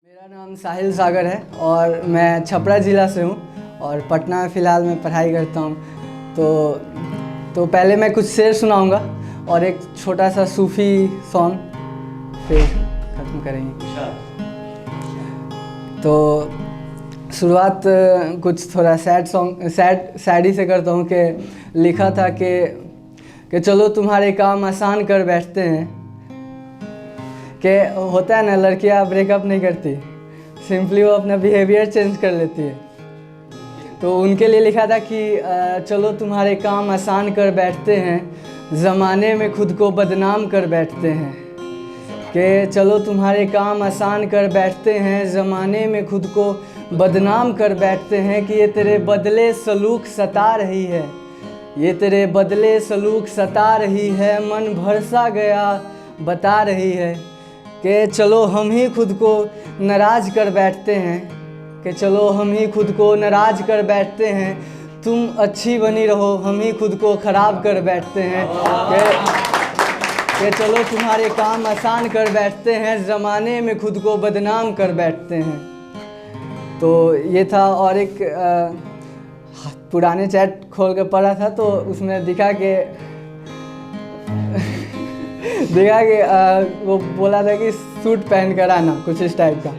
मेरा नाम साहिल सागर है और मैं छपरा ज़िला से हूँ और पटना में फ़िलहाल मैं पढ़ाई करता हूँ। तो पहले मैं कुछ शेर सुनाऊँगा और एक छोटा सा सूफ़ी सॉन्ग, फिर ख़त्म करेंगे। तो शुरुआत कुछ थोड़ा सैडी से करता हूँ कि लिखा था कि चलो तुम्हारे काम आसान कर बैठते हैं। कि होता है ना, लड़कियां ब्रेकअप नहीं करती, सिंपली वो अपना बिहेवियर चेंज कर लेती है। तो उनके लिए लिखा था कि चलो तुम्हारे काम आसान कर बैठते हैं, ज़माने में खुद को बदनाम कर बैठते हैं। कि चलो तुम्हारे काम आसान कर बैठते हैं, ज़माने में खुद को बदनाम कर बैठते हैं। कि ये तेरे बदले सलूक सता रही है, ये तेरे बदले सलूक सता रही है, मन भर सा गया बता रही है। कि चलो हम ही खुद को नाराज़ कर बैठते हैं, कि चलो हम ही खुद को नाराज़ कर बैठते हैं। तुम अच्छी बनी रहो, हम ही खुद को ख़राब कर बैठते हैं। कि चलो तुम्हारे काम आसान कर बैठते हैं, ज़माने में खुद को बदनाम कर बैठते हैं। तो ये था। और एक पुराने चैट खोल कर पढ़ा था तो उसमें दिखा कि वो बोला था कि सूट पहन कर आना, कुछ इस टाइप का।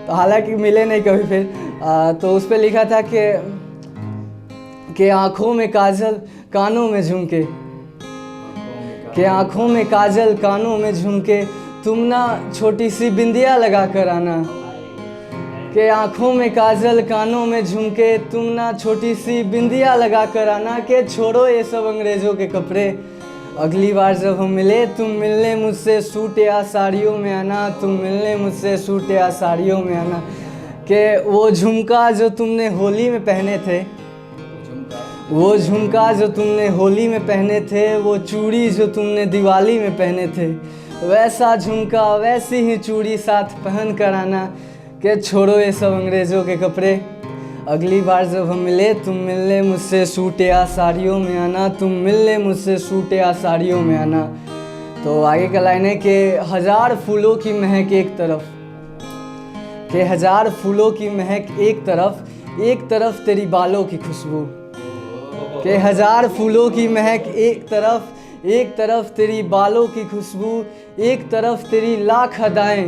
तो हालांकि मिले नहीं कभी फिर। तो उस पर लिखा था कि आँखों में काजल कानों में झुमके, कि आँखों में काजल कानों में झुमके, तुम ना छोटी सी बिंदिया लगा कर आना। कि आँखों में काजल कानों में झुमके, तुम ना छोटी सी बिंदिया लगा कर आना। कि छोड़ो ये सब अंग्रेज़ों के कपड़े, अगली बार जब हम मिले तुम मिलने मुझसे सूट या साड़ियों में आना, तुम मिलने मुझसे सूट या साड़ियों में आना। कि वो झुमका जो तुमने होली में पहने थे, वो झुमका जो तुमने होली में पहने थे, वो चूड़ी जो तुमने दिवाली में पहने थे, वैसा झुमका वैसी ही चूड़ी साथ पहन कर आना। कि छोड़ो ये सब अंग्रेज़ों के कपड़े, अगली बार जब हम मिले तुम मिलने मुझसे सूट या साड़ियों में आना, तुम मिलने मुझसे सूट या साड़ियों में आना। तो आगे का लाइन है कि हज़ार फूलों की महक एक तरफ, कि हज़ार फूलों की महक एक तरफ तेरी बालों की खुशबू। कि हज़ार फूलों की महक एक तरफ तेरी बालों की खुशबू, एक तरफ तेरी लाख अदाएं,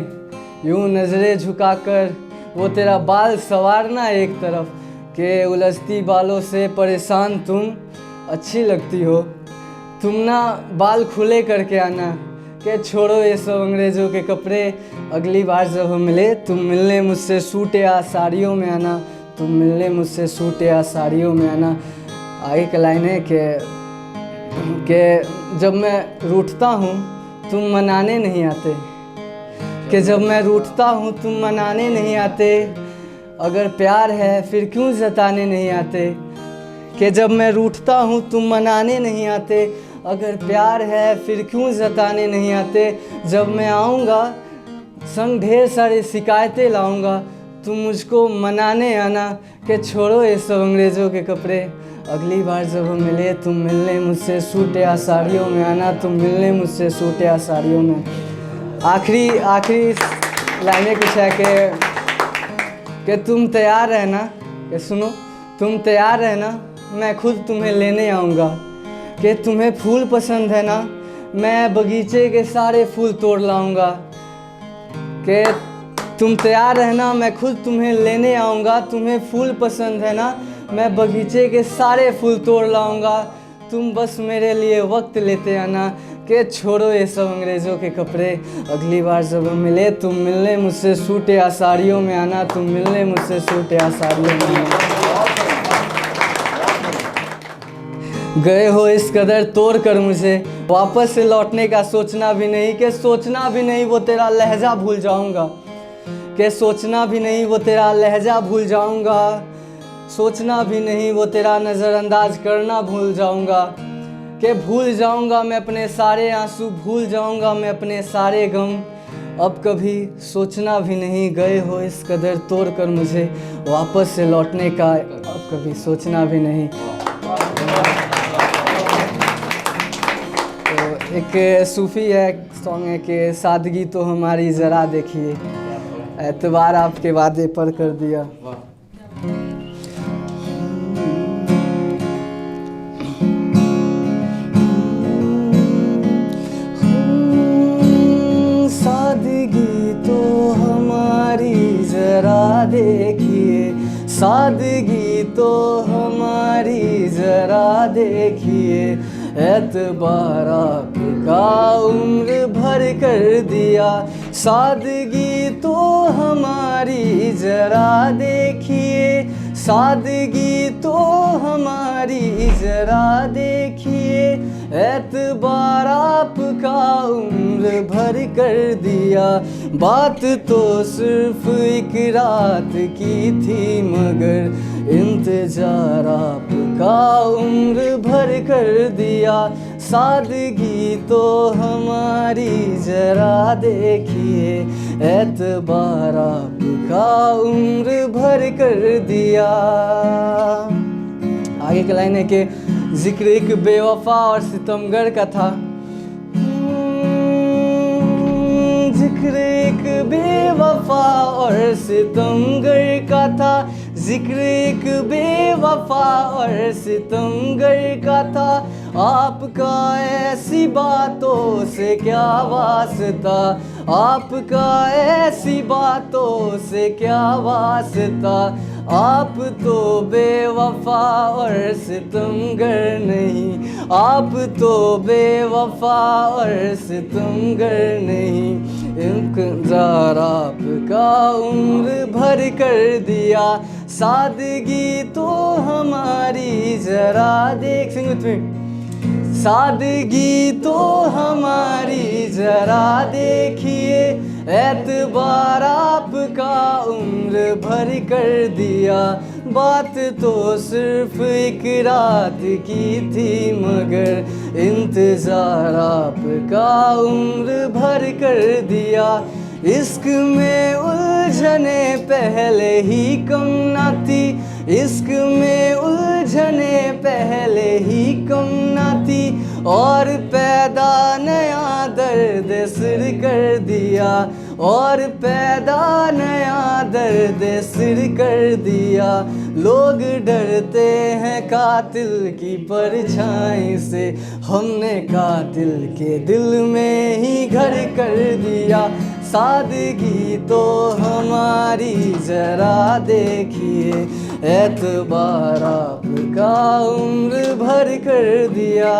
यूं नज़रें झुकाकर वो तेरा बाल संवारना एक तरफ। के उलझती बालों से परेशान तुम अच्छी लगती हो, तुम ना बाल खुले करके आना। के छोड़ो ये सब अंग्रेज़ों के कपड़े, अगली बार जब हम मिले तुम मिलने मुझसे सूट या साड़ियों में आना, तुम मिलने मुझसे सूट या साड़ियों में आना। आगे का लाइन है कि जब मैं रूठता हूँ तुम मनाने नहीं आते, कि जब मैं रूठता हूँ तुम मनाने नहीं आते, अगर प्यार है फिर क्यों जताने नहीं आते। कि जब मैं रूठता हूँ तुम मनाने नहीं आते, अगर प्यार है फिर क्यों जताने नहीं आते। जब मैं आऊँगा संग ढेर सारी शिकायतें लाऊँगा, तुम मुझको मनाने आना। कि छोड़ो ये सब अंग्रेज़ों के कपड़े, अगली बार जब हम मिले तुम मिलने मुझसे सूट या साड़ियों में आना, तुम मिलने मुझसे सूट या साड़ियों में। आखिरी लाइनें कुछ है कि तुम तैयार रहना, कि सुनो तुम तैयार रहना, मैं खुद तुम्हें लेने आऊँगा। कि तुम्हें फूल पसंद है ना, मैं बगीचे के सारे फूल तोड़ लाऊँगा। कि तुम तैयार रहना, मैं खुद तुम्हें लेने आऊँगा। तुम्हें फूल पसंद है ना, मैं बगीचे के सारे फूल तोड़ लाऊँगा, तुम बस मेरे लिए वक्त लेते आना। कि छोड़ो ये सब अंग्रेज़ों के कपड़े, अगली बार जब हम मिले तुम मिलने मुझसे सूट या साड़ियों में आना, तुम मिलने मुझसे सूट या साड़ियों में आना। गए हो इस कदर तोड़ कर मुझे, वापस से लौटने का सोचना भी नहीं। कि सोचना भी नहीं वो तेरा लहजा भूल जाऊंगा, कि सोचना भी नहीं वो तेरा लहजा भूल जाऊंगा, सोचना भी नहीं वो तेरा नज़रअंदाज करना भूल जाऊंगा। कि भूल जाऊंगा मैं अपने सारे आंसू, भूल जाऊंगा मैं अपने सारे गम, अब कभी सोचना भी नहीं। गए हो इस कदर तोड़ कर मुझे, वापस से लौटने का अब कभी सोचना भी नहीं। तो एक सूफ़ी है सॉन्ग है कि सादगी तो हमारी ज़रा देखिए, एतबार आपके वादे पर कर दिया। सादगी तो हमारी जरा देखिए, सादगी तो हमारी जरा देखिए, एतबार आपका उम्र भर कर दिया। सादगी तो हमारी जरा देखिए, सादगी तो हमारी जरा देखिए, एतबार आपका उम्र भर कर दिया। बात तो सिर्फ एक रात की थी मगर इंतजार आपका उम्र भर कर दिया। सादगी तो हमारी जरा देखिए, एतबार आपका उम्र भर कर दिया। आगे की लाइन है कि जिक्र एक बेवफा और सितमगर का था। जिक्र एक बेवफा और सितमगर का था, जिक्र एक बेवफा और सितमगर का था। आपका ऐसी बातों से क्या वास्ता, आपका ऐसी बातों से क्या वास्ता। आप तो बेवफा और सितमगर नहीं, आप तो बेवफा और सितमगर नहीं, इंतजार आपका उम्र भर कर दिया। सादगी तो हमारी जरा देख, सिंग विथ मी। सादगी तो हमारी जरा देखिए, एतबार आपका उम्र भर कर दिया। बात तो सिर्फ एक रात की थी मगर इंतजार आपका उम्र भर कर दिया। इश्क में उलझने पहले ही कम न थी, इश्क में उलझने पहले ही कम न थी, और पैदा नया दर्द सिर कर दिया, और पैदा नया दर्द सिर कर दिया। लोग डरते हैं कातिल की परछाई से, हमने कातिल के दिल में ही घर कर दिया। सादगी तो हमारी जरा देखिए, एतबार आपका उम्र भर कर दिया।